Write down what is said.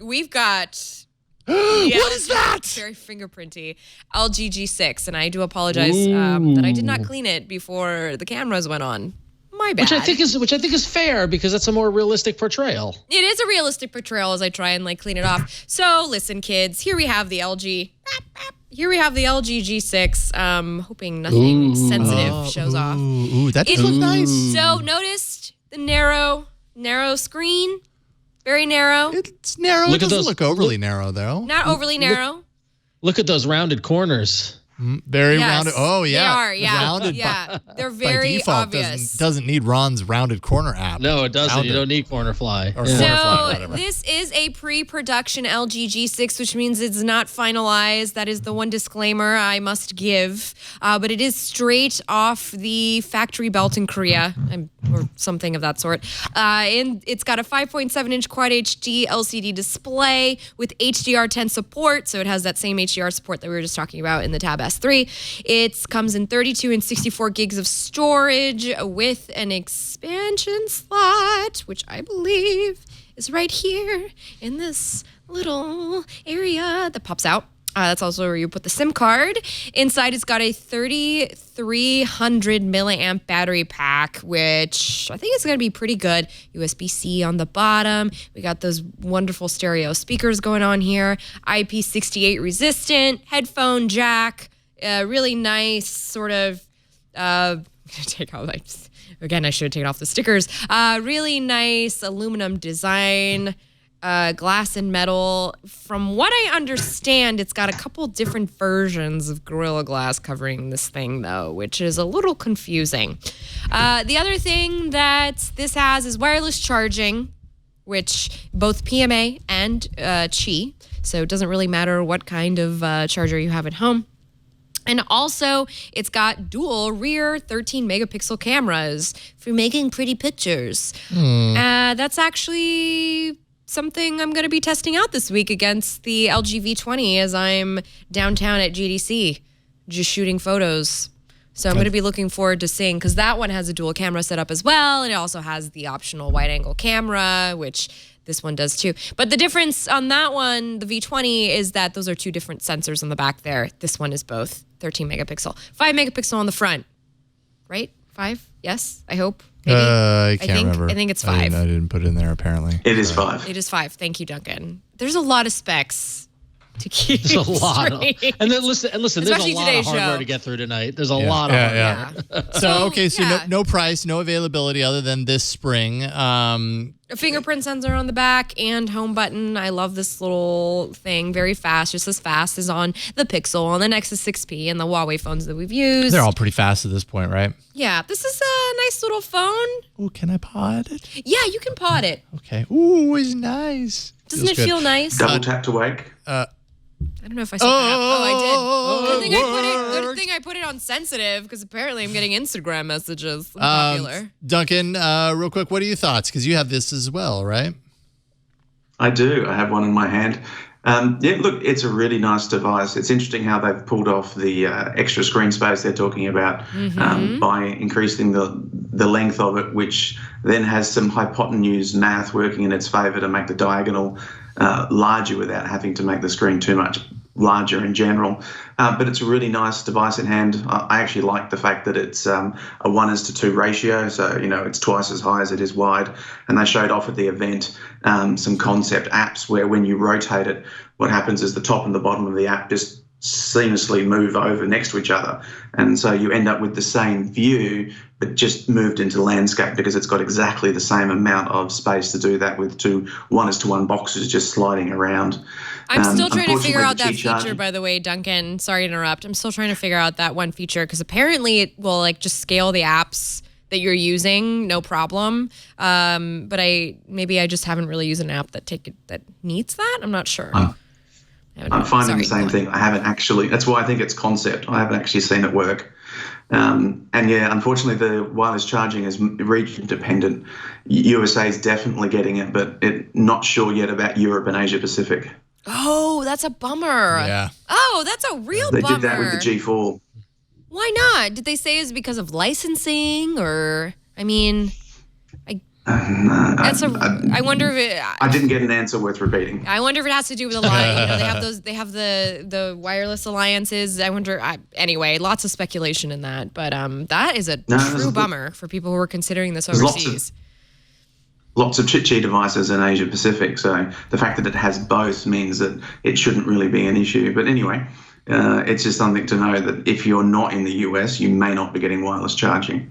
we've got... What is that? Very fingerprinty. LG G6, and I do apologize that I did not clean it before the cameras went on. My bad. Which I think is fair because that's a more realistic portrayal. It is a realistic portrayal as I try and clean it off. So listen, kids, here we have the LG. Here we have the LG G6. Hoping nothing sensitive shows off. Ooh, that does look nice. So noticed the narrow screen. Very narrow. It's narrow. It doesn't look overly narrow, though. Not overly narrow. Look at those rounded corners. Very rounded. Oh, yeah. They are, yeah. Rounded they're very by default, obvious. Doesn't need Ron's rounded corner app. No, it doesn't. You don't need corner fly. Or So corner fly, whatever. this is a pre-production LG G6, which means it's not finalized. That is the one disclaimer I must give. But it is straight off the factory belt in Korea, or something of that sort. And it's got a 5.7-inch Quad HD LCD display with HDR10 support. So it has that same HDR support that we were just talking about in the Tab S3. It comes in 32 and 64 gigs of storage with an expansion slot, which I believe is right here in this little area that pops out. That's also where you put the SIM card. Inside, it's got a 3,300 milliamp battery pack, which I think is going to be pretty good. USB-C on the bottom. We got those wonderful stereo speakers going on here. IP68 resistant, headphone jack, really nice sort of, take out, again, I should have taken off the stickers. Really nice aluminum design. Glass and metal. From what I understand, it's got a couple different versions of Gorilla Glass covering this thing, though, which is a little confusing. The other thing that this has is wireless charging, which both PMA and Qi, so it doesn't really matter what kind of charger you have at home. And also, it's got dual rear 13-megapixel cameras for making pretty pictures. That's actually something I'm going to be testing out this week against the LG V20 as I'm downtown at GDC just shooting photos. So I'm going to be looking forward to seeing, because that one has a dual camera setup as well, and it also has the optional wide-angle camera, which this one does too. But the difference on that one, the V20, is that those are two different sensors on the back there. This one is both 13 megapixel. 5 megapixel on the front, right? 5? Yes, I hope. Maybe. I can't remember. I think it's 5. I didn't put it in there, apparently. It is 5. It is 5. Thank you, Duncan. There's a lot of specs to keep There's a lot of, and then listen, Especially there's a lot of today's hardware show. to get through tonight. There's a lot of hardware. So, okay, so no price, no availability other than this spring. A fingerprint sensor on the back and home button. I love this little thing. Very fast, just as fast as on the Pixel, on the Nexus 6P, and the Huawei phones that we've used. They're all pretty fast at this point, right? Yeah, this is a nice little phone. Oh, can I pod it? Yeah, you can pod it. Okay. Ooh, it's nice. Doesn't it feel nice? Double tap to wake. I don't know if I said that. I did. Good thing I put it on sensitive, because apparently I'm getting Instagram messages. I'm popular. Duncan, real quick, what are your thoughts? Because you have this as well, right? I do. I have one in my hand. Yeah, look, it's a really nice device. It's interesting how they've pulled off the extra screen space they're talking about by increasing the length of it, which then has some hypotenuse math working in its favour to make the diagonal larger without having to make the screen too much larger in general. But it's a really nice device in hand. I actually like the fact that it's a 1:2 ratio, so it's twice as high as it is wide. And they showed off at the event some concept apps where when you rotate it, what happens is the top and the bottom of the app just seamlessly move over next to each other, and so you end up with the same view but just moved into landscape, because it's got exactly the same amount of space to do that with two 1:1 boxes just sliding around. I'm still trying to figure out that feature, by the way, Duncan. Sorry to interrupt. I'm still trying to figure out that one feature, because apparently it will just scale the apps that you're using, no problem. But maybe I just haven't really used an app that needs that. I'm not sure. I'm finding the same thing. I haven't actually. That's why I think it's concept. I haven't actually seen it work. And yeah, unfortunately, the wireless charging is region dependent. USA is definitely getting it, but not sure yet about Europe and Asia Pacific. Oh, that's a bummer. Yeah. Oh, that's a real bummer. They did that with the G4. Why not? Did they say it's because of licensing, or? I mean, I wonder if it. I didn't get an answer worth repeating. I wonder if it has to do with a lot. They have the wireless alliances. I wonder. Anyway, lots of speculation in that, but that is a true bummer for people who are considering this overseas. Lots of chit-chat devices in Asia Pacific, so the fact that it has both means that it shouldn't really be an issue. But anyway, it's just something to know that if you're not in the US, you may not be getting wireless charging.